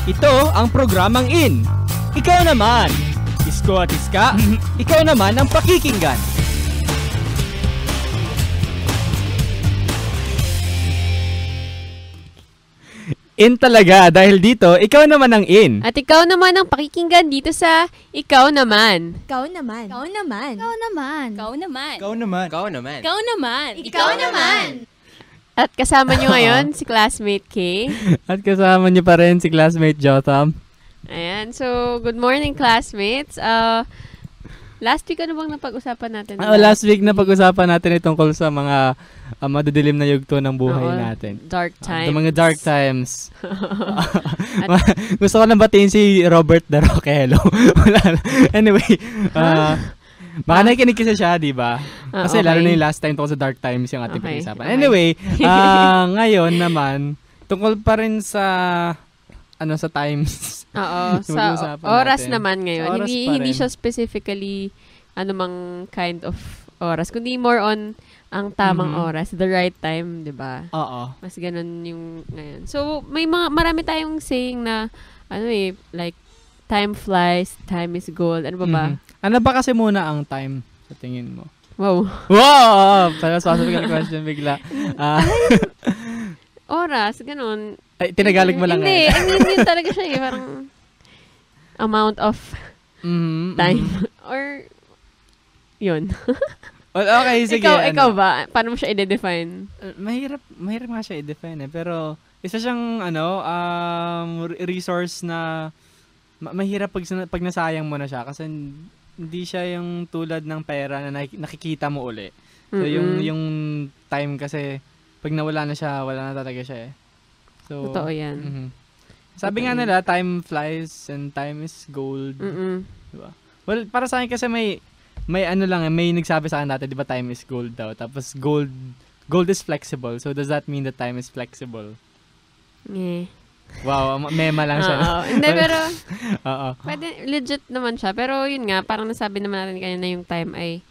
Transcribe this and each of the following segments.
Ito ang programang In. Ikaw naman. Isko at Iska, ikaw naman ang pakikinggan. In talaga dahil dito, ikaw naman ang in. At ikaw naman ang pakikinggan dito sa Ikaw Naman. Ikaw naman. Ikaw naman. Ikaw naman. Ikaw naman. Ikaw naman. Ikaw naman. Ikaw naman. Ikaw naman. At kasama nyo ngayon si classmate K. At kasama niyo pa rin si classmate Jotham. Ayan, so good morning classmates. Last week ano bang napag-usapan natin? Last week na pag-usapan natin tungkol sa mga madidilim na yugto ng buhay natin. Dark times. Mga dark times. Gusto ko lang batiin si Robert Darroquelo. Anyway, baka nakikinig kasi siya, di ba? Kasi okay. lalo na yung last time tungkol sa dark times yung ating Okay, pag-usapan. okay. Anyway, ngayon naman, tungkol pa rin sa sa times. Oo, sa Pag-uusapan oras natin. naman ngayon. Sa oras pa Hindi rin. siya specifically anumang kind of oras, kundi more on ang tamang oras, the right time, 'di ba? Oo. Mas ganun yung ngayon. So, marami tayong saying na like time flies, time is gold. Ano ba ba? Ano ba kasi muna ang time sa tingin mo? Wow. Wow! Para specific question bigla. Oras, ganun. Ay, tinagalig mo lang Hindi, ngayon. I mean, yun talaga siya parang amount of time. Or, yun. Well, okay, sige. ikaw ba? Paano mo siya i-define? Mahirap nga siya i-define pero isa siyang resource na mahirap pag nasayang mo na siya kasi hindi siya yung tulad ng pera na nakikita mo uli. So yung time kasi pag nawala na siya, wala na talaga siya eh. So, totoo yan. Sabi nga nila, time flies and time is gold. Diba? Well, para sa akin kasi may nagsabi sa akin dati, di ba time is gold daw. Tapos gold is flexible. So does that mean that time is flexible? Yeah. Wow, mema lang siya. Hindi, pero pwede, legit naman siya. Pero yun nga, parang nasabi naman natin kanina yung time ay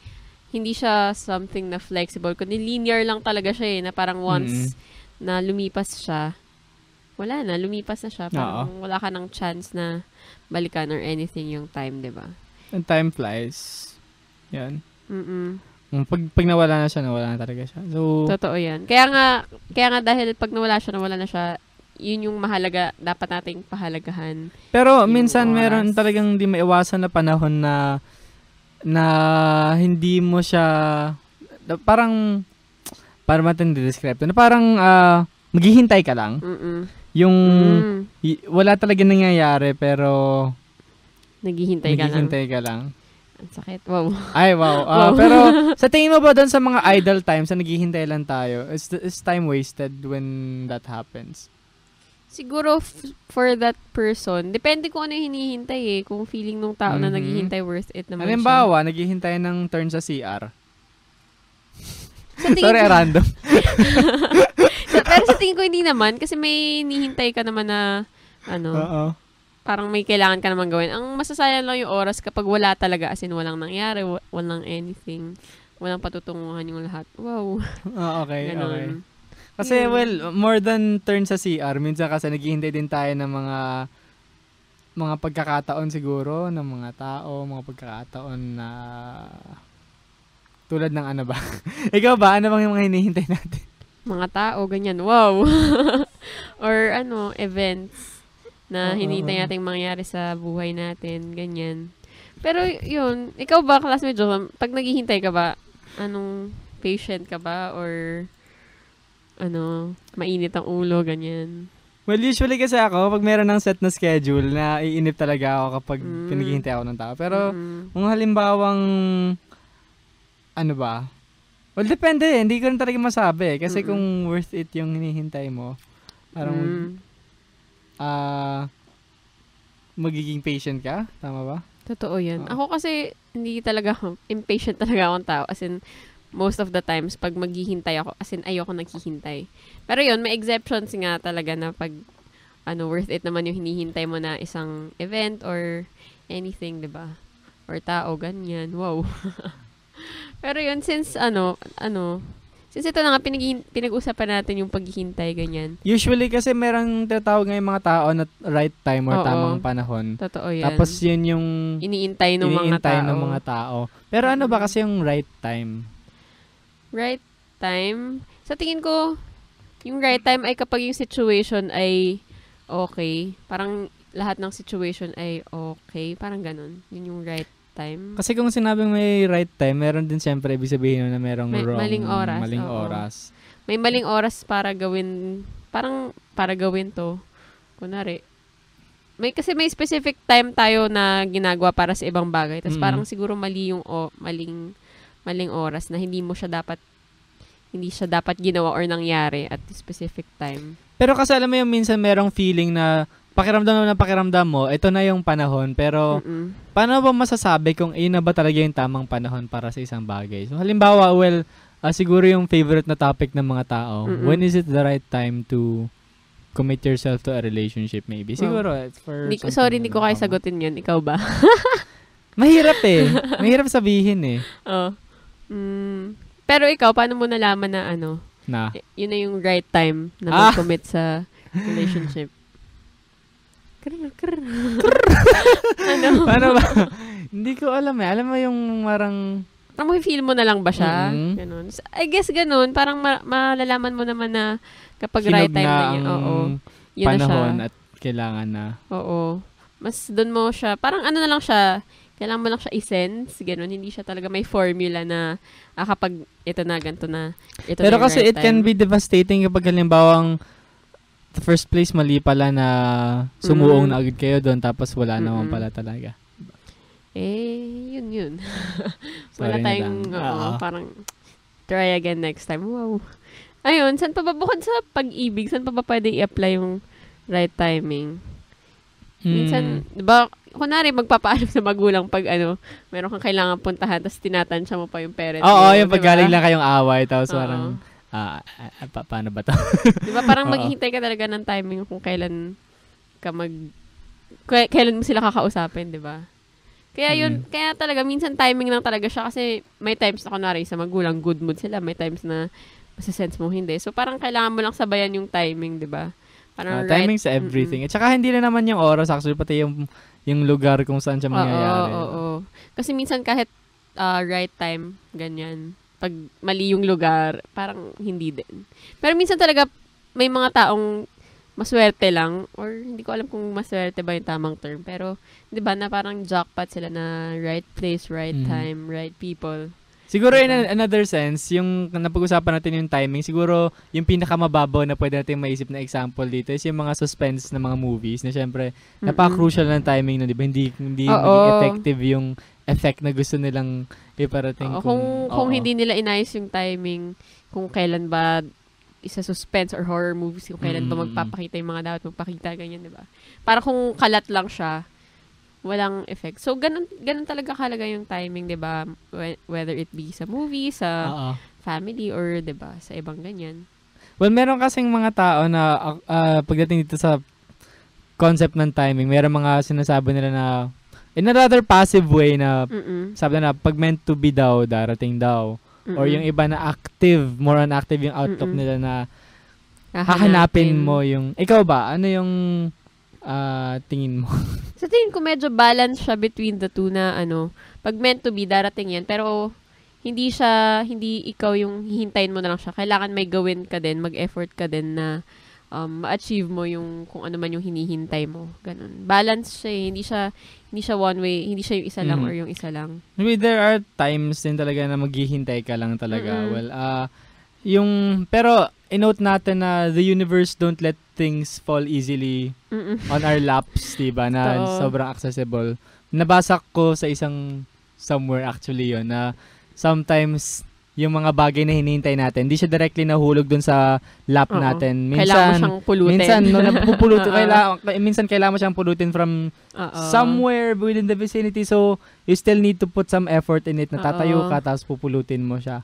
hindi siya something na flexible, kundi linear lang talaga siya na parang once na lumipas siya, wala na, lumipas na siya. Parang wala ka ng chance na balikan or anything yung time, di ba? And time flies. Yan. Pag nawala na siya, nawala na talaga siya. So, totoo yan. Kaya nga dahil pag nawala na siya, yun yung mahalaga, dapat nating pahalagahan. Pero minsan oras. meron talagang hindi maiwasan na panahon na hindi mo siya parang natin i-describe to. Na parang maghihintay ka lang. Yung wala talaga nangyayari pero naghihintay ka lang. Ang sakit. Wow. Ay, wow. Pero sa tingin mo ba doon sa mga idle times na naghihintay lang tayo, is time wasted when that happens? Siguro for that person, depende kung ano yung hinihintay kung feeling nung tao na naghihintay worth it naman halimbawa, naghihintay ng turn sa CR. Sorry, random. Pero sa tingin ko hindi naman kasi may hinihintay ka naman na parang may kailangan ka naman gawin. Ang masasayang lang yung oras kapag wala talaga, as in walang nangyari, walang anything, walang patutunguhan yung lahat. Wow. Okay, ganun. okay. Kasi, well, more than turn sa CR, minsan kasi naghihintay din tayo ng mga pagkakataon siguro, ng mga tao, mga pagkakataon na tulad ng ano ba? Ikaw ba? Ano bang yung mga hinihintay natin? Mga tao, ganyan. Wow. Or events na hinihintay nating mangyari sa buhay natin, ganyan. Pero yun, ikaw ba, classmate Jotham, pag naghihintay ka ba, patient ka ba? Or mainit ang ulo, ganyan. Well, usually kasi ako, pag meron ng set na schedule, na iinip talaga ako kapag pinaghihintay ako ng tao. Pero, kung halimbawang, well, depende hindi ko rin talaga masabi. Kasi kung worth it yung hinihintay mo, parang, magiging patient ka? Tama ba? Totoo yan. Ako kasi, hindi talaga, impatient talaga akong tao. As in, most of the times, pag maghihintay ako, as in, ayoko naghihintay. Pero yun, may exceptions nga talaga na pag, worth it naman yung hinihintay mo na isang event or anything, diba? Or tao, ganyan. Wow. Pero yun, since, Since ito na nga, pinag-usapan natin yung paghihintay, ganyan. Usually kasi merong tinatawag ngayon mga tao na right time or tamang panahon. Totoo yan. Tapos yun yung iniintay ng mga tao. Pero ano ba kasi yung right time? Right time? Sa tingin ko, yung right time ay kapag yung situation ay okay. Parang lahat ng situation ay okay. Parang ganun. Yun yung right time. Kasi kung sinabing may right time, meron din siyempre ibig sabihin na merong wrong. Maling oras. Maling oras. May maling oras para gawin, parang para gawin to. Kunwari, kasi may specific time tayo na ginagawa para sa ibang bagay. Tapos parang siguro mali yung maling oras na hindi siya dapat ginawa or nangyari at specific time. Pero kasi alam mo yung minsan merong feeling na pakiramdam mo, ito na yung panahon, pero paano ba masasabi kung yun na ba talaga yung tamang panahon para sa isang bagay? So halimbawa, siguro yung favorite na topic ng mga tao, when is it the right time to commit yourself to a relationship maybe? Siguro, it's for hindi ko kaya sagutin yun. Ikaw ba? Mahirap eh. Mahirap sabihin eh. Pero ikaw, paano mo nalaman na yun na yung right time na mag-commit sa relationship? Paano ba? Hindi ko alam eh. Alam mo yung parang feel mo na lang ba siya? Ganun. I guess ganun. Parang malalaman mo naman na kapag right time na yun. Oo. Yun panahon na siya. At kailangan na. Oo. Mas doon mo siya. Parang na lang siya. Kailangan mo lang siya i-sense. Ganun. Hindi siya talaga may formula na kapag ito na, ganito na. Ito pero na kasi right it can be devastating kapag halimbawang the first place mali pala na sumuong na agad kayo doon tapos wala naman pala talaga. Yun. Wala tayong, parang try again next time. Wow. Ayun, saan pa ba, bukod sa pag-ibig, saan pa ba pwede i-apply yung right timing? Minsan, diba, kunwari magpapaalam sa magulang pag meron kang kailangan puntahan tapos tinatansya mo pa yung parents. Oo, yung paggaling lang kayong away tapos parang paano ba to? Diba parang maghihintay ka talaga ng timing kung kailan kailan mo sila kakausapin, diba? Kaya yun, kaya talaga minsan timing lang talaga siya kasi may times na kunwari sa magulang good mood sila, may times na masisense mo hindi. So parang kailangan mo lang sabayan yung timing, diba? Parang timing sa everything. At saka hindi na naman yung oras actually pati yung lugar kung saan siya mangyayari. Oo. Kasi minsan kahit right time, ganyan. Pag mali yung lugar, parang hindi din. Pero minsan talaga, may mga taong maswerte lang, or hindi ko alam kung maswerte ba yung tamang term, pero, di ba, na parang jackpot sila na right place, right time, right people. Siguro in another sense, yung napag-usapan natin yung timing, siguro yung pinakamababaw na pwede natin maisip na example dito is yung mga suspense na mga movies na syempre, napaka-crucial ng timing na, di ba? Hindi maging effective yung effect na gusto nilang iparating. Kung hindi nila inayos yung timing, kung kailan ba isa suspense or horror movies, kung kailan ba magpapakita yung mga dapat magpakita, ganyan, di ba? Para kung kalat lang siya, walang effect. So, ganun talaga kalaga yung timing, di ba? Whether it be sa movie, sa family, or di ba, sa ibang ganyan. Well, meron kasing mga tao na pagdating dito sa concept ng timing, meron mga sinasabi nila na in a rather passive way na sabi na pag meant to be daw, darating daw. Or yung iba na active, more on active yung outlook nila na hahanapin mo yung... Ikaw ba? Ano yung tingin mo? Sa tingin ko medyo balance siya between the two na pag meant to be, darating yan. Pero hindi ikaw yung hihintayin mo na lang siya. Kailangan may gawin ka din, mag-effort ka din na ma-achieve mo yung kung ano man yung hinihintay mo. Ganun. Balance siya eh. Hindi siya one way, hindi siya yung isa lang or yung isa lang. Maybe there are times din talaga na maghihintay ka lang talaga. Well, pero i-note natin na the universe don't let things fall easily on our laps, diba? Na sobrang accessible. Nabasa ko sa isang somewhere actually yon na sometimes yung mga bagay na hinihintay natin, hindi siya directly nahulog dun sa lap natin. Minsan, kailangan mo siyang pulutin. Minsan kailangan mo siyang pulutin from somewhere within the vicinity. So, you still need to put some effort in it. Natatayo ka, tapos pupulutin mo siya.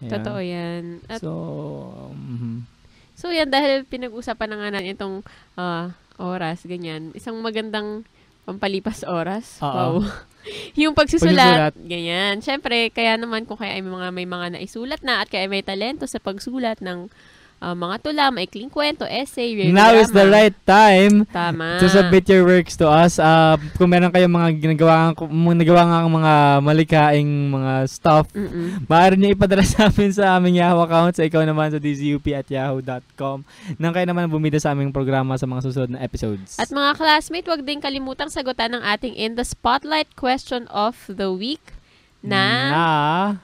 Yeah. Totoo yan. At, so, yan, dahil pinag-usapan na nga natin itong oras, ganyan. Isang magandang pampalipas oras. Oo. Wow. Yung pagsusulat, ganyan. Siyempre, kaya naman kung kaya may mga naisulat na at kaya may talento sa pagsulat ng mga tula, maikling kwento, essay, radio Now is the right time Tama. to submit your works to us. Kung meron kayong mga nagawa nga mga malikaing mga stuff, maaari nyo ipadala sa amin sa aming Yahoo account, sa ikaw naman sa dzup@yahoo.com, nang kayo naman bumida sa aming programa sa mga susunod na episodes. At mga classmate, wag din kalimutang sagutan ng ating In the Spotlight question of the week na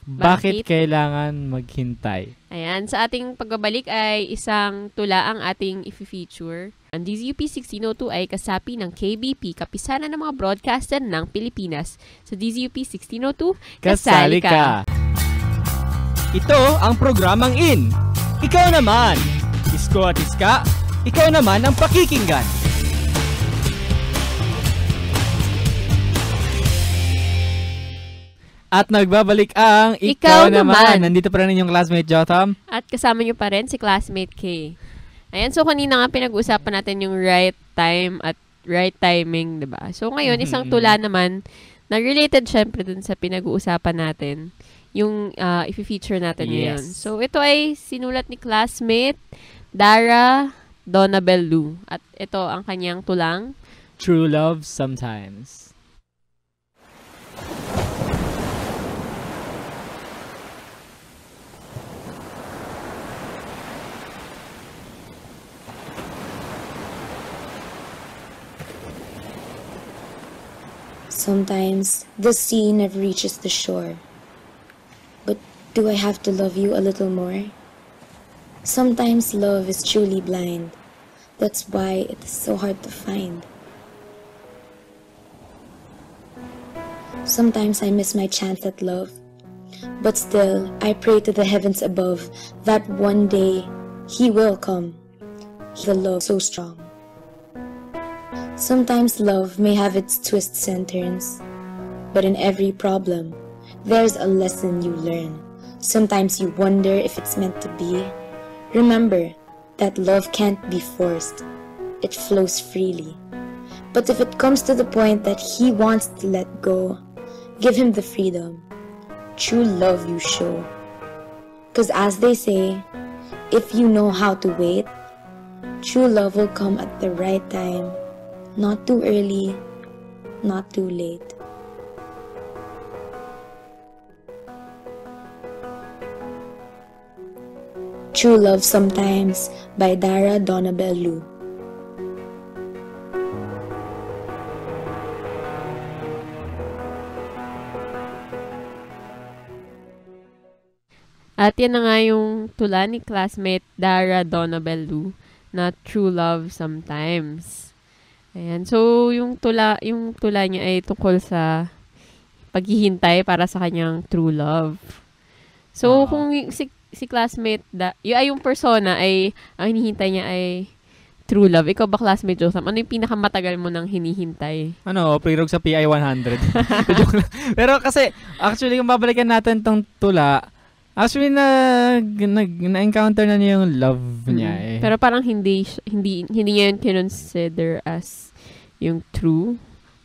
bakit kailangan maghintay? Ayan, sa ating pagbabalik ay isang tula ang ating i-feature. Ang DZUP 1602 ay kasapi ng KBP, Kapisanan ng mga Broadcaster ng Pilipinas. Sa DZUP 1602, kasali ka! Ito ang programang In. Ikaw naman! Isko at Iska, ikaw naman ang pakikinggan. At nagbabalik ang Ikaw naman. Nandito pa rin yung classmate Jotham. At kasama nyo pa rin si classmate K. Ayan, so kanina nga pinag-usapan natin yung right time at right timing, diba? So ngayon, isang tula naman na related syempre dun sa pinag-uusapan natin, yung i-feature natin ngayon. So ito ay sinulat ni classmate Dara Donabel Lu. At ito ang kanyang tulang True Love Sometimes. Sometimes the sea never reaches the shore. But do I have to love you a little more? Sometimes love is truly blind. That's why it is so hard to find. Sometimes I miss my chance at love. But still, I pray to the heavens above that one day He will come. The love so strong. Sometimes love may have its twists and turns, but in every problem, there's a lesson you learn. Sometimes you wonder if it's meant to be. Remember that love can't be forced. It flows freely. But if it comes to the point that he wants to let go, give him the freedom. True love you show. 'Cause as they say, if you know how to wait, true love will come at the right time. Not too early, not too late. True Love Sometimes by Dara Donabel Lu. At yan na nga yung tula ni classmate Dara Donabel Lu na True Love Sometimes. Ayan. So, yung tula niya ay tungkol sa paghihintay para sa kanyang true love. So, kung si classmate, yung persona ay, ang hinihintay niya ay true love. Ikaw ba, classmate Joseph? Ano yung pinakamatagal mo nang hinihintay? Pre-rog sa PI 100. Pero kasi, actually, kung babalikan natin tong tula, actually, na-encounter na niya yung love niya eh. Pero parang hindi niya yun consider as yung true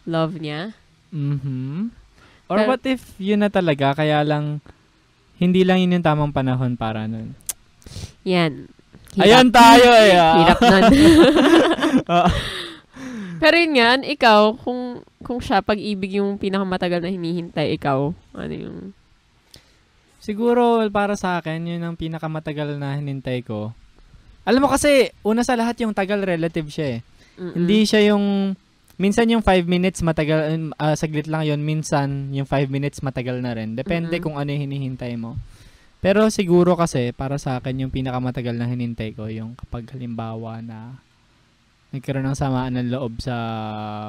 love niya. Or what if yun na talaga, kaya lang, hindi lang yun yung tamang panahon para nun. Yan. Ayan tayo eh. Hirap nun. Pero yun nga, ikaw, kung siya, pag-ibig yung pinakamatagal na hinihintay, ikaw, ano yung... Siguro, para sa akin, yun ang pinakamatagal na hinintay ko. Alam mo kasi, una sa lahat yung tagal relative siya eh. Hindi siya yung, minsan yung 5 minutes matagal, saglit lang yun, minsan yung 5 minutes matagal na rin. Depende kung ano yung hinihintay mo. Pero siguro kasi, para sa akin, yung pinakamatagal na hinintay ko, yung kapag halimbawa na nagkaroon ng samaan ng loob sa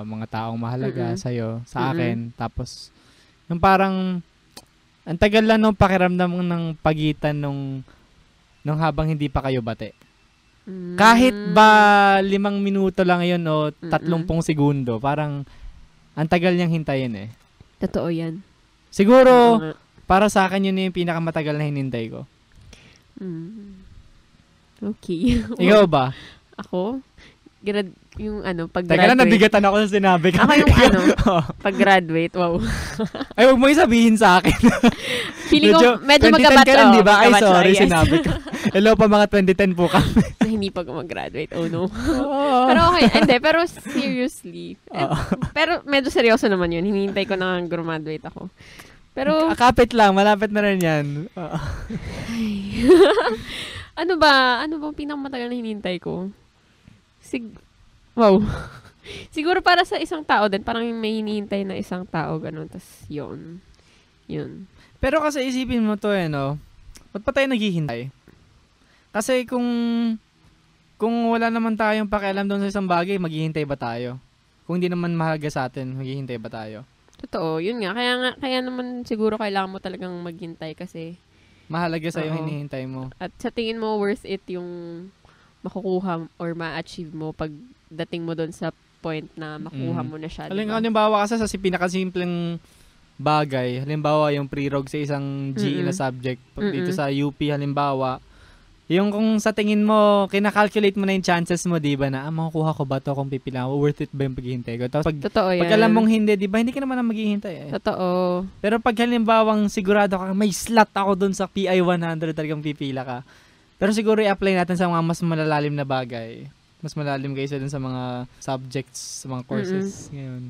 mga taong mahalaga sa'yo, sa akin. Tapos, yung parang, ang tagal lang nung pakiramdam ng pagitan nung habang hindi pa kayo bate. Kahit ba 5 minuto lang yun o 30 segundo, parang ang tagal niyang hintayin eh. Totoo yan. Siguro, para sa akin yun yung pinakamatagal na hinintay ko. Okay. Ikaw ba? Ako? yung ano, Teka lang, pag-graduate. nabigatan ako sa sinabi ko. Ako yung ano, pag-graduate, wow. Ay, wag mo sabihin sa akin. Feeling ko, medyo 2010 magkabatch ka lang, di ba? Ay, magkabatch sorry, yes. sinabi ko. Hello pa, mga 2010 po kami. Na hindi pa ako mag-graduate, oh no. Pero okay, hindi, pero seriously. Pero medyo seryoso naman yun. Hinihintay ko na graduate ako. Pero, Kapit lang, malapit na rin yan. ano ba pinakamatagal na hinihintay ko? Wow. Siguro para sa isang tao din, parang may hinihintay na isang tao, ganun. Tapos, yun. Pero kasi isipin mo to no? Ba't pa tayo naghihintay? Kasi kung wala naman tayong pakialam doon sa isang bagay, maghihintay ba tayo? Kung hindi naman mahalaga sa atin, maghihintay ba tayo? Totoo, yun nga. Kaya naman siguro kailangan mo talagang maghintay kasi Mahalaga sa yung Oo. hinihintay mo. at sa tingin mo worth it yung makukuha or ma-achieve mo pag dating mo doon sa point na makuha mo na siya. Diba? Halimbawa kasi sa pinakasimpleng bagay, halimbawa yung pre-rog sa isang GE na subject, pag dito sa UP halimbawa, yung kung sa tingin mo, kinakalculate mo na yung chances mo, di ba, na makukuha ko ba to kung pipila ko, worth it ba yung paghihintay ko? Tapos Totoo yan. pag alam mong hindi, di ba, hindi ka naman na maghihintay. Totoo. Pero pag halimbawang sigurado ka, may slot ako dun sa PI 100, talagang pipila ka. Pero siguro i-apply natin sa mga mas malalalim na bagay. Mas malalim kaysa dun sa mga subjects, sa mga courses. Ngayon.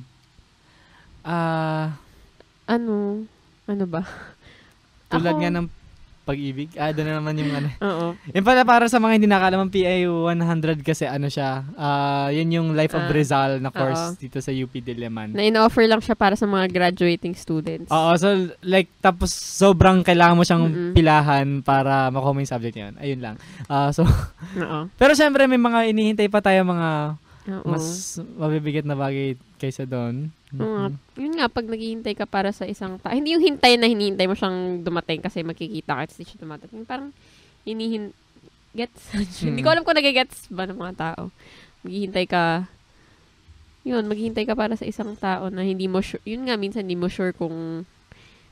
Ano ba? Tulad Ako- nga ng pag-ibig. Doon na naman yung ano. Oo. Yung pala para sa mga hindi nakakalam ng PI 100 kasi ano siya, yun yung Life of Rizal na course dito sa UP Diliman. Na in-offer lang siya para sa mga graduating students. Oo, so like tapos sobrang kailangan mo siyang pilahan para makuha mo yung subject niyon. Ayun lang. Oo. Pero syempre may mga inihintay pa tayo mga Oo. mas mabibigat na bagay kaysa doon. Oo. Yun nga, pag naghihintay ka para sa isang tao, hindi yung hintay na hinihintay mo siyang dumating kasi makikita ka at hindi siya dumating. Parang gets? Hindi ko alam kung nagigets ba ng mga tao. Maghihintay ka para sa isang tao na hindi mo sure. Yun nga, minsan hindi mo sure kung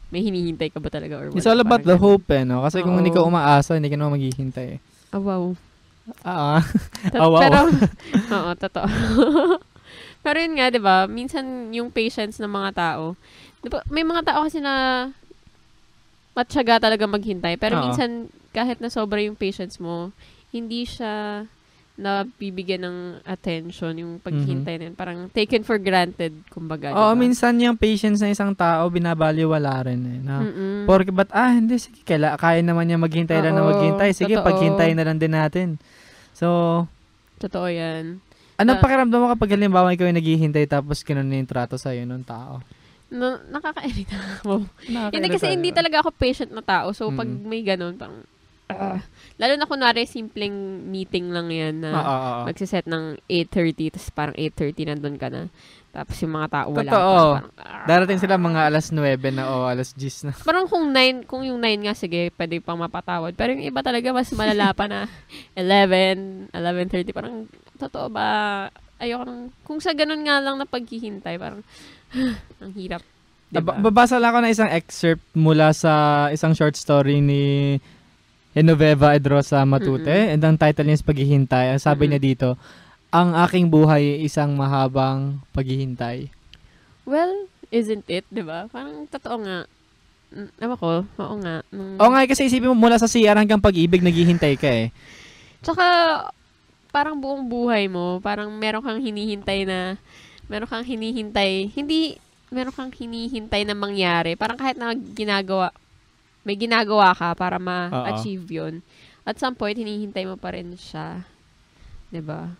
may hinihintay ka ba talaga or wala. It's all about the Parang hope no? Kasi kung hindi ka umaasa, hindi ka naman maghihintay. wow. Wow. Pero, oo, totoo. Pero yun nga, di ba, minsan yung patience ng mga tao, di ba, may mga tao kasi na matyaga talaga maghintay. Pero minsan, kahit na sobra yung patience mo, hindi siya nabibigyan ng attention yung paghintay na yun. Parang taken for granted, kumbaga. Oo, diba? minsan yung patience ng isang tao, binabaliwala rin eh. Na, porque ba't, hindi, sige, kaya naman niya maghintay lang na maghintay. Sige, totoo. paghintayin na lang din natin. So, Totoo yan. ano pakiramdam mo kapag halimbawa ikaw yung naghihintay tapos ganun na yung trato sa'yo ng tao? Nakakairita. Wow. Hindi kasi hindi talaga ako patient na tao. So, pag may ganun, parang, lalo na kunwari, simpleng meeting lang yan na magsiset ng 8:30, tapos parang 8:30 nandun ka na. Tapos yung mga tao wala Totoo. pa. Parang, Darating sila mga alas 9 na o alas 10 na. parang kung yung 9 nga, sige, pwede pang mapatawad. Pero yung iba talaga, mas malala pa na 11:30. Parang, totoo ba? Ayoko nang, kung sa ganun nga lang na paghihintay, parang, ang hirap. Diba? Babasa lang ako ng isang excerpt mula sa isang short story ni Genoveva Edrosa Matute. And ang title niya is Paghihintay. Ang sabi niya dito, ang aking buhay ay isang mahabang paghihintay. Well, isn't it? Diba? Parang totoo nga. Ewan ko, oo nga. Oo nga, kasi isipin mo mula sa CR hanggang pag-ibig, naghihintay ka eh. Tsaka, parang buong buhay mo, parang meron kang hinihintay na mangyari. Parang kahit na may ginagawa ka para ma-achieve yun. At some point, hinihintay mo pa rin siya. Diba?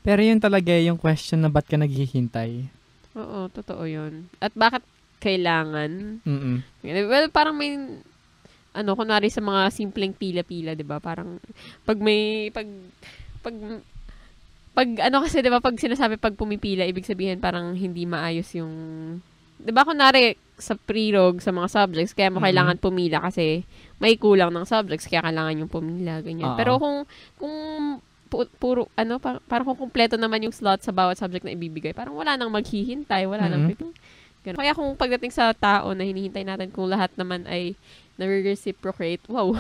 Pero yun talaga yung question na ba't ka naghihintay. Oo, totoo yun. At bakit kailangan? Mm-mm. Well, parang may, kunwari sa mga simpleng pila-pila, diba? Parang, kasi, diba, pag sinasabi pag pumipila, ibig sabihin parang hindi maayos yung, diba, kunwari, sa pre-rog, sa mga subjects, kaya mo kailangan pumila kasi may kulang ng subjects, kaya kailangan yung pumila, ganyan. Pero kung puro, parang kung kumpleto naman yung slot sa bawat subject na ibibigay, parang wala nang maghihintay, wala nang ganun. Kaya kung pagdating sa tao na hinihintay natin, kung lahat naman ay nare-reciprocate, wow.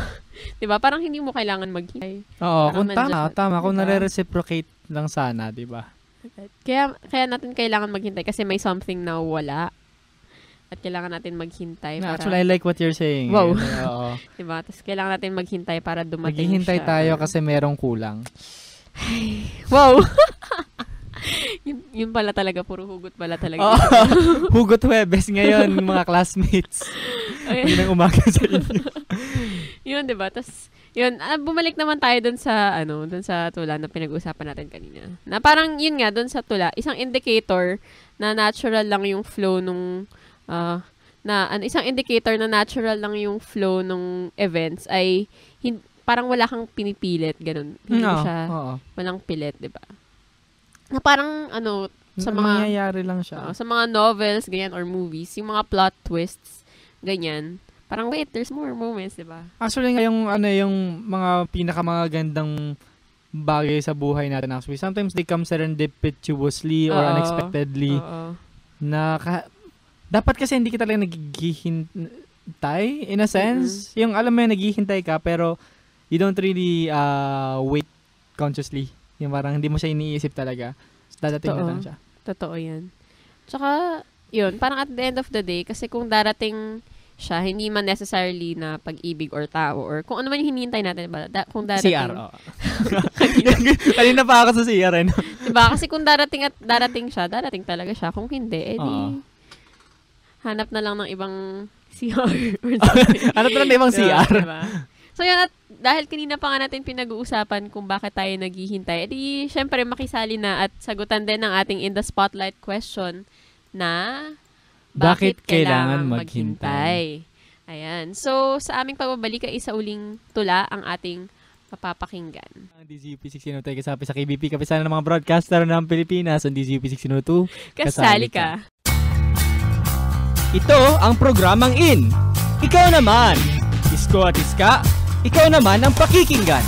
Diba? Parang hindi mo kailangan maghintay. Oo, Parang tama. Kung diba? nare-reciprocate lang sana, di ba? Kaya natin kailangan maghintay kasi may something na wala. At kailangan natin maghintay para... Actually, I like what you're saying. Wow. Oo. Diba? Tapos kailangan natin maghintay para dumating Maghihintay siya. tayo kasi merong kulang. Wow! yun pala talaga, puro hugot pala talaga. Oh, hugot Huwebes ngayon, mga classmates. Magandang umaga sa inyo. Yun, diba? Tapos, yun, bumalik naman tayo dun sa tula na pinag-usapan natin kanina. Na parang, yun nga, dun sa tula, isang indicator na natural lang yung flow nung, isang indicator na natural lang yung flow nung events ay, parang wala kang pinipilit, ganun. Hindi siya, walang pilit, diba? Na parang, sa mga, mangyayari lang siya. sa mga novels, ganyan, or movies, yung mga plot twists, ganyan, parang wait, there's more moments, diba? Actually, yung mga pinakamagandang bagay sa buhay natin actually, sometimes they come serendipitously or unexpectedly. Na dapat kasi hindi kita lang naghihintay, in a sense. Yung alam mo yung naghihintay ka, pero you don't really wait consciously. Yung parang hindi mo siya iniisip talaga. Dadating na lang siya. Totoo yan. Tsaka, yun, parang at the end of the day, kasi kung darating siya, hindi man necessarily na pag-ibig or tao or kung ano man yung hinihintay natin, diba? Kung darating... CR, Kanina pa ako sa CR, eh. No? Diba? Kasi kung darating siya, darating talaga siya. Kung hindi, edi hanap na lang ng ibang CR or something. Hanap na lang ng ibang CR. Diba? So yun, at dahil kanina pa nga natin pinag-uusapan kung bakit tayo naghihintay, edi syempre makisali na at sagutan din ng ating In the Spotlight question na bakit kailangan maghintay? Ayan. So, sa aming pagbabalik ay isa uling tula ang ating mapapakinggan. Ang DZUP 1602 kasapi sa KBP, kapisanan ng mga broadcaster ng Pilipinas. Ang DZUP 1602, Kasali ka. Ito ang programang In. Ikaw naman. Isko at Iska, ikaw naman ang pakikinggan.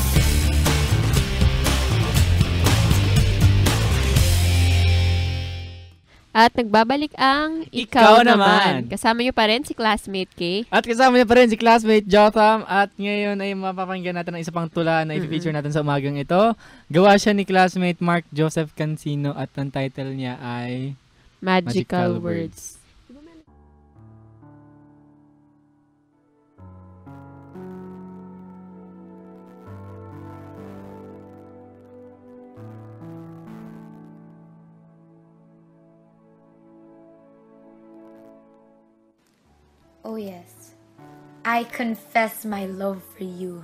At nagbabalik ang Ikaw Naman. Kasama niyo pa rin si Classmate K. At kasama niyo pa rin si Classmate Jotham. At ngayon ay mapapakinggan natin ang isa pang tula na i-feature natin sa umagang ito. Gawa siya ni Classmate Mark Joseph Cancino at ang title niya ay Magical Words. Oh yes, I confess my love for you.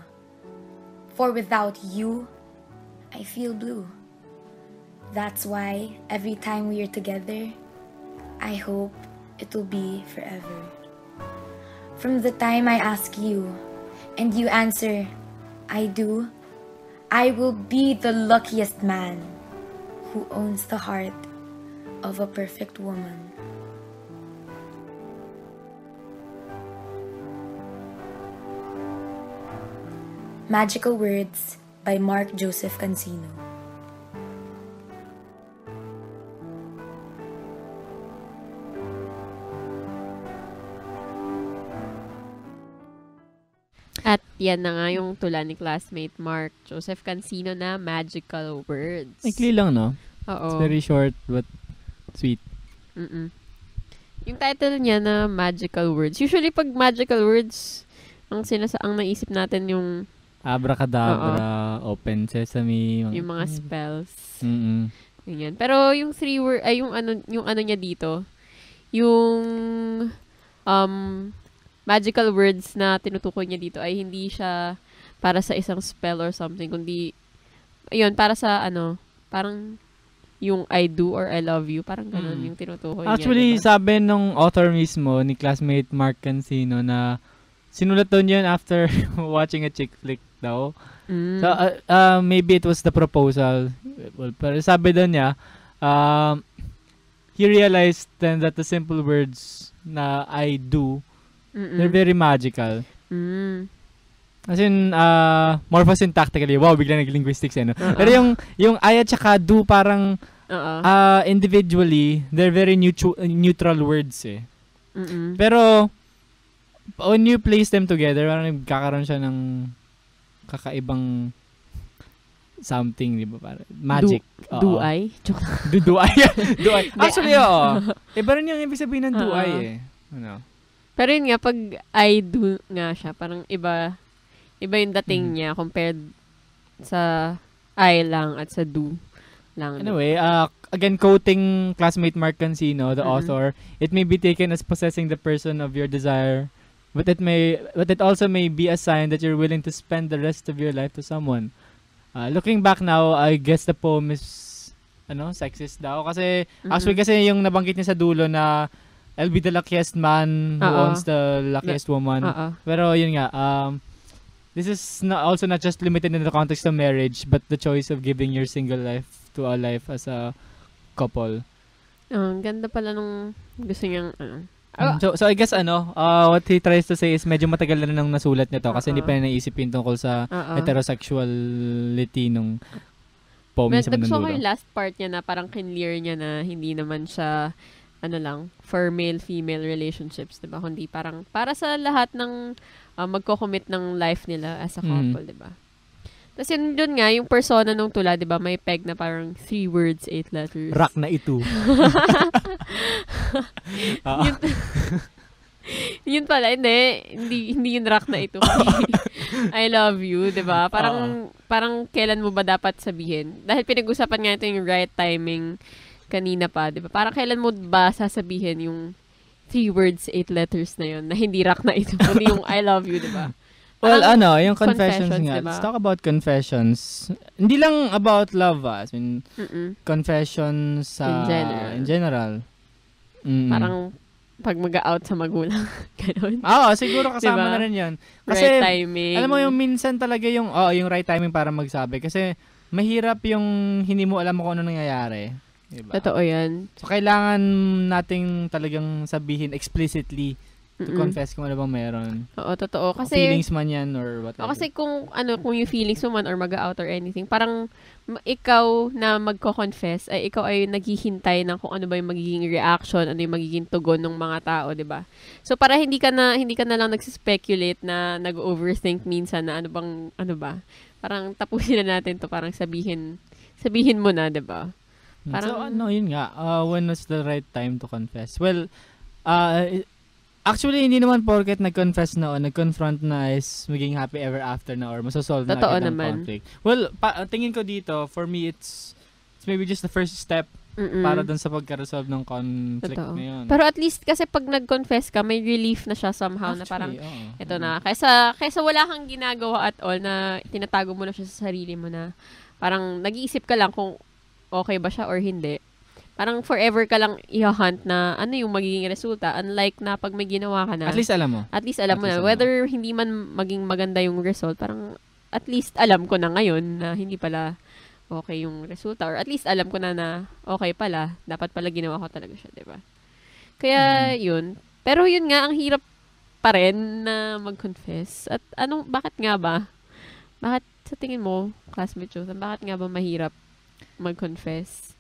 For without you, I feel blue. That's why every time we are together, I hope it will be forever. From the time I ask you, and you answer, I do, I will be the luckiest man who owns the heart of a perfect woman. Magical Words by Mark Joseph Cancino. At yan na nga yung tula ni Classmate Mark Joseph Cancino na Magical Words. ikli lang, no? Oo. It's very short but sweet. Yung title niya na Magical Words. Usually pag Magical Words, ang naisip natin yung Abracadabra, Open Sesame. yung mga spells. Mm-mm. Ganyan. Pero yung yung ano niya dito, yung magical words na tinutukoy niya dito ay hindi siya para sa isang spell or something, kundi ayun, para sa parang yung I do or I love you, parang ganun yung tinutukoy niya. Actually, diba? sabi nung author mismo, ni Classmate Mark Cancino, na sinulat daw niya after watching a chick flick daw. So, maybe it was the proposal. Well, pero sabi daw niya, he realized then that the simple words na I do, they're very magical. As in, morphosyntactically, wow, bigla nag-linguistics eh, no? Pero yung I at saka do, parang individually, they're very neutral words eh. Pero, when you place them together, parang nagkakaroon siya ng kakaibang something, di ba? Parang magic. Do I? Joke lang. Do I? Do I? Actually, oo. Iba rin yung ibig sabihin ng do I eh. Ano? Pero yun nga, pag I do nga siya, parang iba yung dating niya compared sa I lang at sa do lang. Anyway, again, quoting classmate Mark Cancino, the author, it may be taken as possessing the person of your desire, but it also may be a sign that you're willing to spend the rest of your life to someone. Looking back now, I guess the poem is sexist daw kasi actually kasi yung nabanggit niya sa dulo na I'll be the luckiest man who owns the luckiest woman. Pero yun nga, this is also not just limited in the context of marriage, but the choice of giving your single life to a life as a couple. Ganda pala nung gusto niyang So I guess what he tries to say is medyo matagal na nang nasulat nito kasi hindi pa niya naisip yung tungkol sa heterosexuality nung poem sa gusto ko Mandulo. yung last part niya na parang clear niya na hindi naman siya for male-female relationships, diba? Kundi parang para sa lahat ng magko-commit ng life nila as a couple, diba? Tapos yun dun nga, yung persona nung tula, diba? May peg na parang 3 words, 8 letters. Rock na ito. Yun pala, hindi yung rock na ito. I love you, diba? Parang kailan mo ba dapat sabihin? Dahil pinag-usapan nga ito yung right timing kanina pa, di ba? Parang kailan mo ba sasabihin yung 3 words, 8 letters na yun na hindi rock na ito, kundi yung I love you, di ba? Well, yung confessions nga. Diba? Let's talk about confessions. Hindi lang about love, as in, confessions in general. Parang pag mag-out sa magulang. Ganon. Siguro kasama diba? na rin yun. Kasi, right timing. alam mo yung minsan talaga yung right timing para magsabi. Kasi, mahirap yung hindi mo alam kung ano nangyayari. Diba? Totoo yan. So, kailangan nating talagang sabihin explicitly to confess kung ano bang meron. Oo, totoo. Kasi, feelings man yan or whatever. Kasi kung yung feelings mo man or mag-out or anything, parang ikaw na magko-confess, ay ikaw ay naghihintay ng kung ano ba yung magiging reaction, ano yung magiging tugon ng mga tao, 'di ba? So para hindi ka na lang nagsi-speculate na nag-overthink minsan na ano ba? Parang tapusin na natin 'to, parang sabihin mo na, 'di ba? Parang, so, yun nga. When was the right time to confess? Well, actually, hindi naman porket nag-confess na o nag-confront na is maging happy ever after na or masosolve na agad ng conflict. Well, tingin ko dito, for me, it's maybe just the first step para dun sa pagka-resolve ng conflict na yun. Pero at least, kasi pag nag-confess ka, may relief na siya somehow. Actually, na parang, ito na. Kaysa wala kang ginagawa at all na tinatago mo na siya sa sarili mo na parang nag-iisip ka lang kung okay ba siya or hindi. Parang forever ka lang i-hunt na ano yung magiging resulta. Unlike na pag may ginawa ka na. At least alam mo. Na. Whether hindi man maging maganda yung result, parang at least alam ko na ngayon na hindi pala okay yung resulta. Or at least alam ko na okay pala. Dapat pala ginawa ko talaga siya, diba? Kaya yun. Pero yun nga, ang hirap pa rin na mag-confess. At bakit nga ba? Bakit sa tingin mo, classmate Josan, bakit nga ba mahirap mag-confess?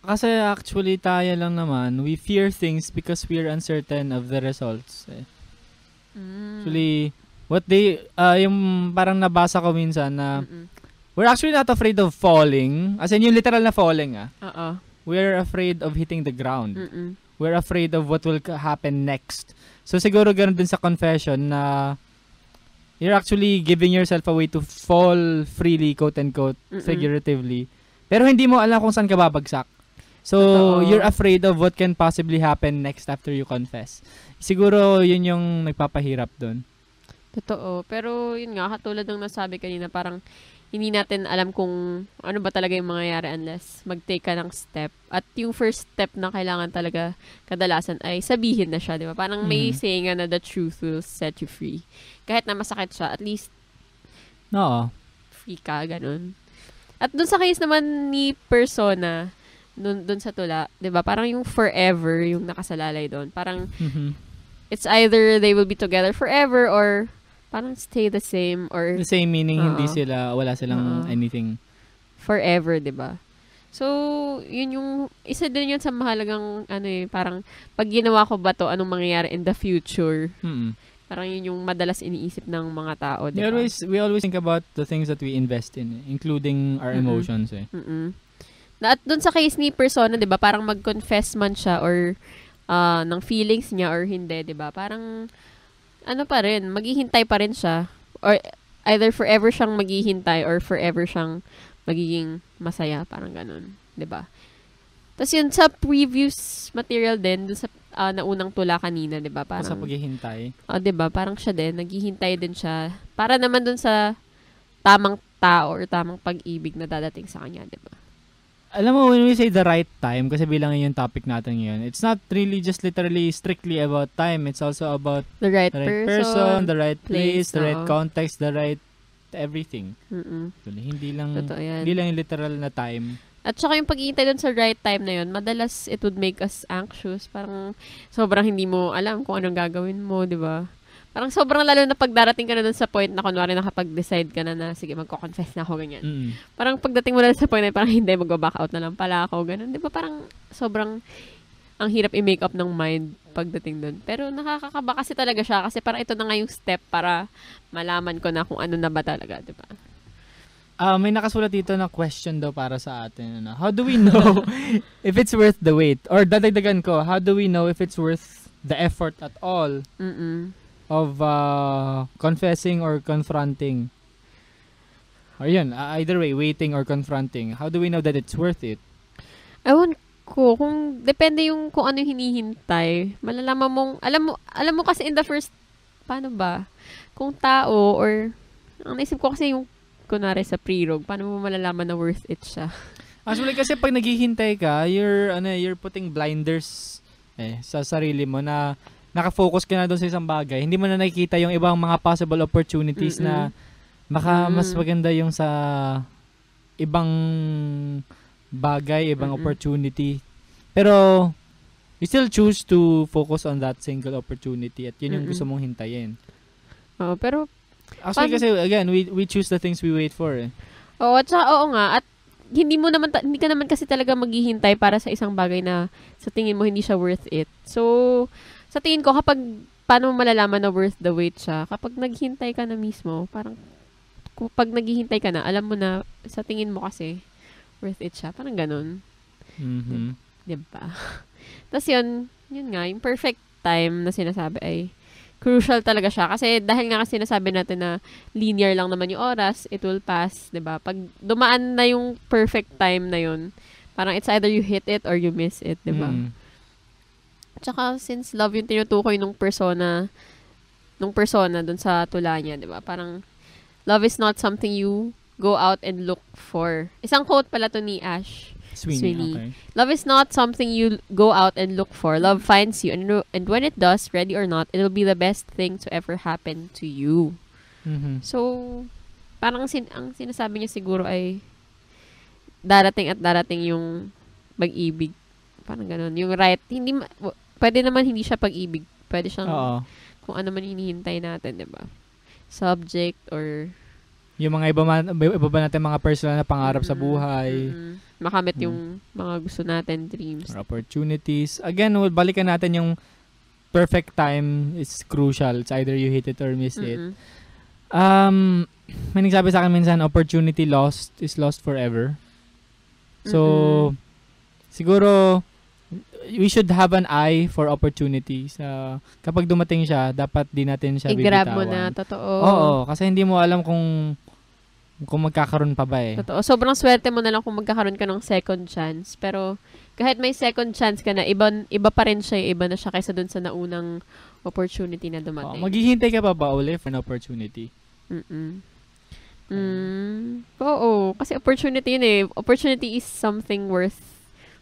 Kasi actually tayo lang naman, we fear things because we're uncertain of the results. Actually, yung parang nabasa ko minsan na we're actually not afraid of falling. As in, yung literal na falling, We're afraid of hitting the ground. We're afraid of what will happen next. So siguro ganun din sa confession na you're actually giving yourself a way to fall freely, quote-unquote, figuratively. Pero hindi mo alam kung saan ka babagsak. So, you're afraid of what can possibly happen next after you confess. Siguro, yun yung nagpapahirap doon. Totoo. Pero, yun nga, katulad ng nasabi kanina, parang hindi natin alam kung ano ba talaga yung mangyayari unless mag-take ka ng step. At yung first step na kailangan talaga kadalasan ay sabihin na siya, di ba? Parang may saying na the truth will set you free. Kahit na masakit siya, at least free ka, ganun. At dun sa case naman ni persona, dun sa tula, 'di ba? Parang yung forever yung nakasalalay doon. Parang it's either they will be together forever or parang stay the same or the same meaning wala silang anything forever, 'di ba? So, yun yung isa din yun sa mahalagang parang pag ginawa ko ba to, anong mangyayari in the future? Parang yun yung madalas iniisip ng mga tao, di ba? We always think about the things that we invest in, including our emotions. At dun sa case ni Persona, di ba, parang mag-confess man siya or ng feelings niya or hindi, di ba? Parang, ano pa rin, maghihintay pa rin siya. Or either forever siyang maghihintay or forever siyang magiging masaya. Parang ganun, di ba? Tapos yun, sa previous material din, dun sa naunang tula kanina, di ba? Parang, sa paghihintay. di ba? Parang siya din, naghihintay din siya. Para naman dun sa tamang tao or tamang pag-ibig na dadating sa kanya, di ba? Alam mo, when we say the right time, kasi bilang yung topic natin ngayon, it's not really just literally strictly about time. It's also about the right person, the right place, the right oo. context, the right everything. Mm-mm. Hindi lang Totoo yan. hindi lang yung literal na time. At saka yung pag-iintay dun sa right time na yun, madalas it would make us anxious. Parang sobrang hindi mo alam kung anong gagawin mo, di ba? Parang sobrang lalo na pagdarating ka na dun sa point na kunwari nakapag-decide ka na sige, magko-confess na ako, ganyan. Parang pagdating mo na sa point na parang hindi, mag-back out na lang pala ako, ganun. Di ba parang sobrang ang hirap i-make up ng mind pagdating dun. Pero nakakakaba kasi talaga siya kasi parang ito na nga yung step para malaman ko na kung ano na ba talaga, di ba? May nakasulat dito na question daw para sa atin. How do we know if it's worth the wait? Or dadagdagan ko, how do we know if it's worth the effort at all of confessing or confronting? Or yun, either way, waiting or confronting. How do we know that it's worth it? Ewan ko, kung depende yung kung ano yung hinihintay. Malalaman mong, alam mo kasi in the first, paano ba? Kung tao or, ang naisip ko kasi yung kunwari sa pre-rog, paano mo malalaman na worth it siya? Actually, kasi pag naghihintay ka, you're putting blinders sa sarili mo na nakafocus ka na doon sa isang bagay. Hindi mo na nakikita yung ibang mga possible opportunities na baka mas maganda yung sa ibang bagay, ibang opportunity. Pero, you still choose to focus on that single opportunity at yun yung gusto mong hintayin. Oo, pero actually, kasi again, we choose the things we wait for. Oo, at saka, oo nga. At hindi ka naman kasi talaga maghihintay para sa isang bagay na sa tingin mo hindi siya worth it. So, sa tingin ko, paano mo malalaman na worth the wait siya? Kapag naghintay ka na mismo, parang, pag naghihintay ka na, alam mo na, sa tingin mo kasi, worth it siya. Parang ganun. Diba? Tapos yun nga, yung perfect time na sinasabi ay, crucial talaga siya. Kasi dahil nga kasi sinasabi natin na linear lang naman yung oras, it will pass, 'di ba? Pag dumaan na yung perfect time na yun, parang it's either you hit it or you miss it, 'di ba? Tsaka since love yung tinutukoy nung persona dun sa tula niya, 'di ba? Parang love is not something you go out and look for. Isang quote pala to ni Ash Sweeney. Okay. Love is not something you go out and look for. Love finds you. And when it does, ready or not, it'll be the best thing to ever happen to you. So, parang ang sinasabi niya siguro ay darating yung pag-ibig. Parang ganun. Yung right. Pwede naman hindi siya pag-ibig. Pwede siyang kung ano man hinihintay natin, diba? Subject or yung mga iba ba natin mga personal na pangarap sa buhay. Makamit yung mga gusto natin, dreams. Or opportunities. Again, balikan natin yung perfect time is crucial. It's either you hit it or miss it. May nagsabi sa akin minsan, opportunity lost is lost forever. So, siguro, we should have an eye for opportunities. Kapag dumating siya, dapat di natin siya bibitawan. I-grab mo na, totoo. Oo, kasi hindi mo alam kung magkakaroon pa ba eh. Totoo. Sobrang swerte mo na lang kung magkakaroon ka ng second chance. Pero, kahit may second chance ka na, iba pa rin siya, iba na siya kaysa dun sa naunang opportunity na dumating. Maghihintay ka pa ba uli for an opportunity? Oo. Kasi opportunity yun eh. Opportunity is something worth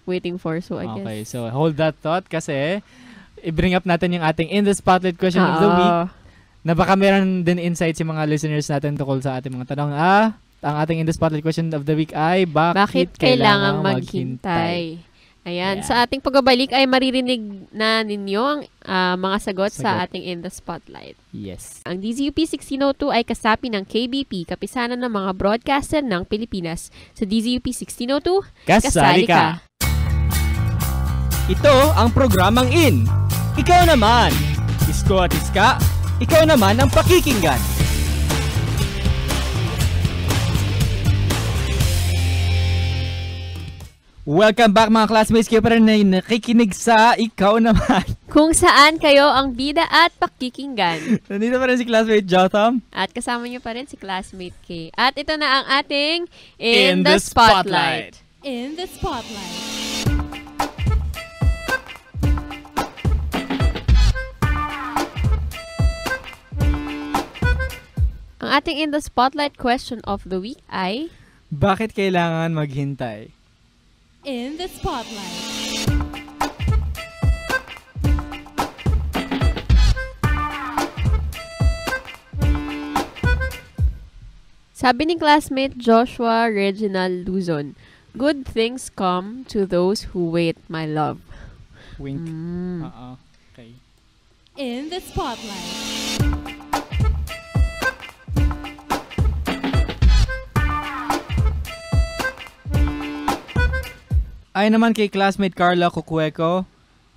waiting for. So, I guess. Okay, so hold that thought kasi i-bring up natin yung ating In the Spotlight question of the week. Na baka meron din insights yung mga listeners natin tungkol sa ating mga tanong. Ang ating In the Spotlight question of the week ay, bakit kailangang maghintay? Ayan, sa ating pagbabalik ay maririnig na ninyo ang mga sagot sa ating In the Spotlight. Yes. Ang DZUP 1602 ay kasapi ng KBP, kapisanan ng mga broadcaster ng Pilipinas. Sa DZUP 1602, kasali ka! Ito ang programang In. Ikaw naman. Isko at Iska, ikaw naman ang pakikinggan. Welcome back mga classmates, kayo pa rin na nakikinig sa Ikaw Naman. Kung saan kayo ang bida at pakikinggan. Nandito pa rin si classmate Jotham. At kasama niyo pa rin si classmate K. At ito na ang ating In the Spotlight. In the Spotlight. Ang ating In the Spotlight question of the week ay... Bakit kailangan maghintay? In the Spotlight. Sabi ni classmate Joshua Reginald Luzon, good things come to those who wait, my love. Wink. Mm. Okay. In the Spotlight. Ay naman kay classmate Carla Cucueco,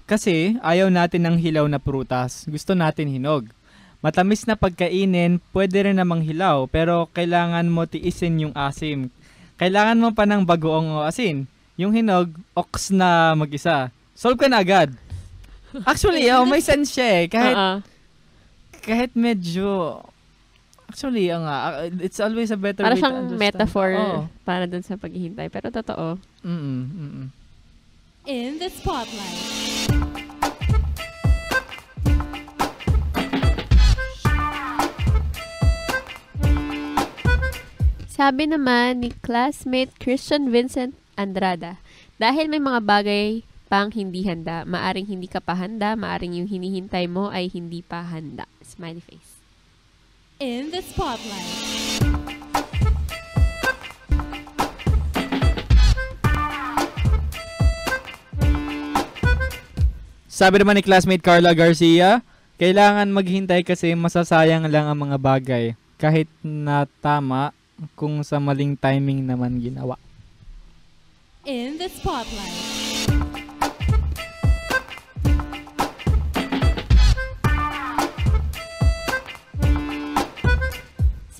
kasi ayaw natin ng hilaw na prutas. Gusto natin hinog. Matamis na pagkainin, pwede rin namang hilaw, pero kailangan mo tiisin yung asim. Kailangan mo pa ng bagoong o asin. Yung hinog, ox na mag-isa. Solve ka na agad. Actually, may sense siya eh. Kahit medyo... Actually, it's always a better Para way to siyang understand. metaphor Oo. para dun sa paghihintay. Pero totoo. In the Spotlight. Sabi naman ni classmate Christian Vincent Andrada, dahil may mga bagay pang hindi handa, maaring hindi ka pa handa, maaring yung hinihintay mo ay hindi pa handa. Smiley face. In the Spotlight. Sabi naman ni classmate Carla Garcia, kailangan maghintay kasi masasayang lang ang mga bagay kahit na tama kung sa maling timing naman ginawa. In the Spotlight.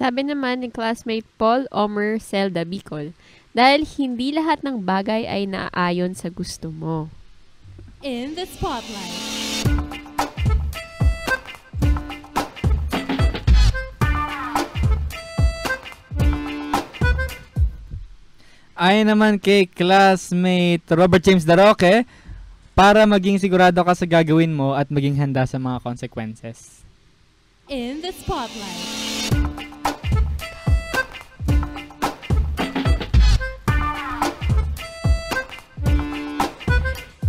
Sabi naman ni classmate Paul Omer Zelda Bicol, dahil hindi lahat ng bagay ay naaayon sa gusto mo. In the Spotlight. Ayon naman kay classmate Robert James Daroque, para maging sigurado ka sa gagawin mo at maging handa sa mga consequences. In the Spotlight.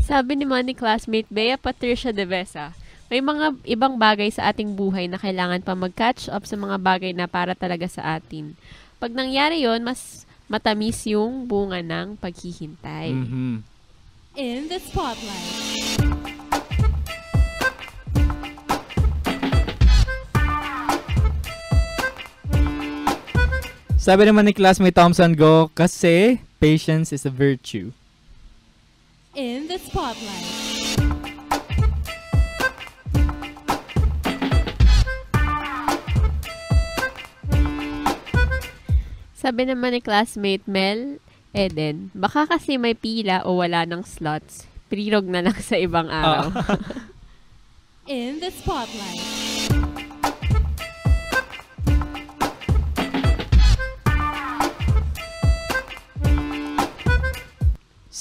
Sabi naman ni classmate Bea Patricia De Vesa, may mga ibang bagay sa ating buhay na kailangan pa mag-catch up sa mga bagay na para talaga sa atin. Pag nangyari yon, mas matamis yung bunga ng paghihintay. In the Spotlight. Sabi naman ni classmate Thompson Go, kasi patience is a virtue. In the Spotlight. Sabi naman ni classmate Mel Eden, baka kasi may pila o wala ng slots. Prirog na lang sa ibang araw. In the Spotlight.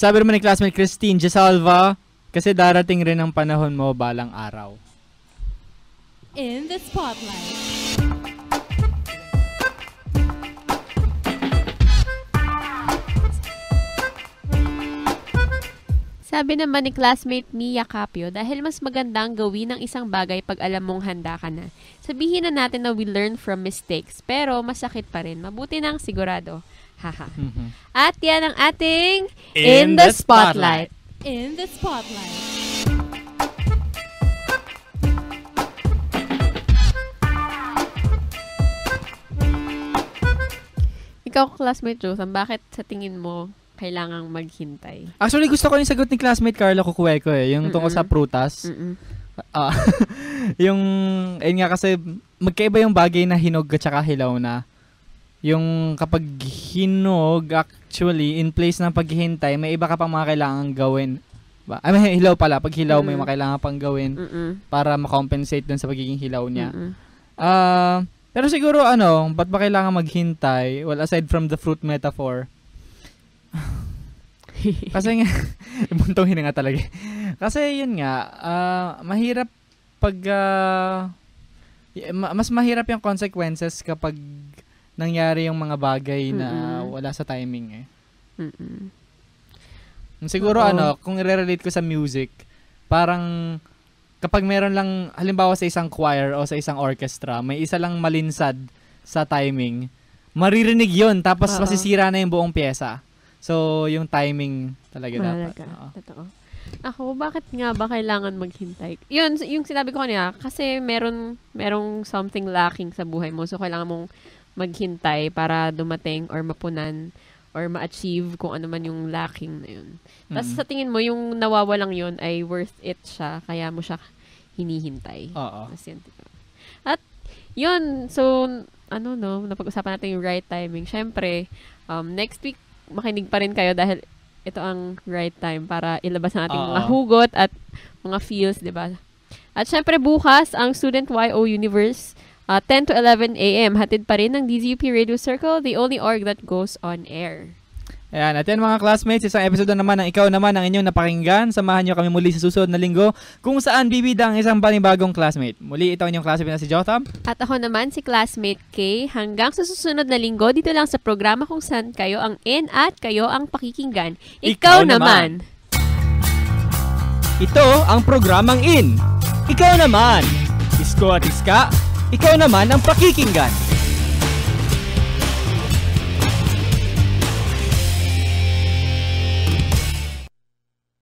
Sabi naman ni classmate Christine Gisalva, kasi darating rin ang panahon mo balang araw. In the Spotlight. Sabi naman ni classmate Mia Capio, dahil mas magandang gawin ang isang bagay pag alam mong handa ka na. Sabihin na natin na we learn from mistakes, pero masakit pa rin. Mabuti nang sigurado. Haha. At yan ang ating In the Spotlight. In the Spotlight. Ikaw, classmate Jotham, bakit sa tingin mo kailangang maghintay? Actually, gusto ko yung sagot ni classmate Carla Cucueco eh, yung tungkol sa prutas. Yung, ayun nga kasi, magkaiba yung bagay na hinog at saka hilaw na. Yung kapag hinog, actually, in place ng paghihintay, may iba ka pang mga kailangan gawin. May hilaw pala. Pag hilaw, may mga kailangan pang gawin para makompensate dun sa pagiging hilaw niya. Pero siguro, ba't ba kailangan maghintay? Well, aside from the fruit metaphor. Kasi nga, buntong hininga talaga. Kasi yun nga, mahirap pag, mas mahirap yung consequences kapag nangyari yung mga bagay na wala sa timing Siguro kung i-relate ko sa music, parang kapag meron lang, halimbawa sa isang choir o sa isang orchestra, may isa lang malinsad sa timing, maririnig yun, tapos masisira na yung buong pyesa. So, yung timing talaga dapat. Totoo. Ako, bakit nga ba kailangan maghintay? Yun, yung sinabi ko kanina, kasi merong something lacking sa buhay mo. So, kailangan mong maghintay para dumating or mapunan or ma-achieve kung ano man yung lacking na yun. Tapos sa tingin mo, yung nawawalang yun ay worth it siya, kaya mo siya hinihintay. Oo. At yun, so, napag-usapan natin yung right timing. Siyempre, next week, makinig pa rin kayo dahil ito ang right time para ilabas ang ating mga hugot at mga feels, di ba? At syempre bukas, ang Student YO Universe, 10 to 11 a.m. Hatid pa rin ng DZUP Radio Circle, the only org that goes on air. Ayan, at yan mga classmates, isang episode naman ng Ikaw Naman ang inyong napakinggan. Samahan nyo kami muli sa susunod na linggo kung saan bibida ang isang panibagong classmate. Muli, ito ang inyong classmate na si Jotham. At ako naman si classmate Kay. Hanggang sa susunod na linggo, dito lang sa programa kung saan kayo ang in at kayo ang pakikinggan. Ikaw naman! Ito ang programang in. Ikaw naman! Isko at Iska, ikaw naman ang pakikinggan.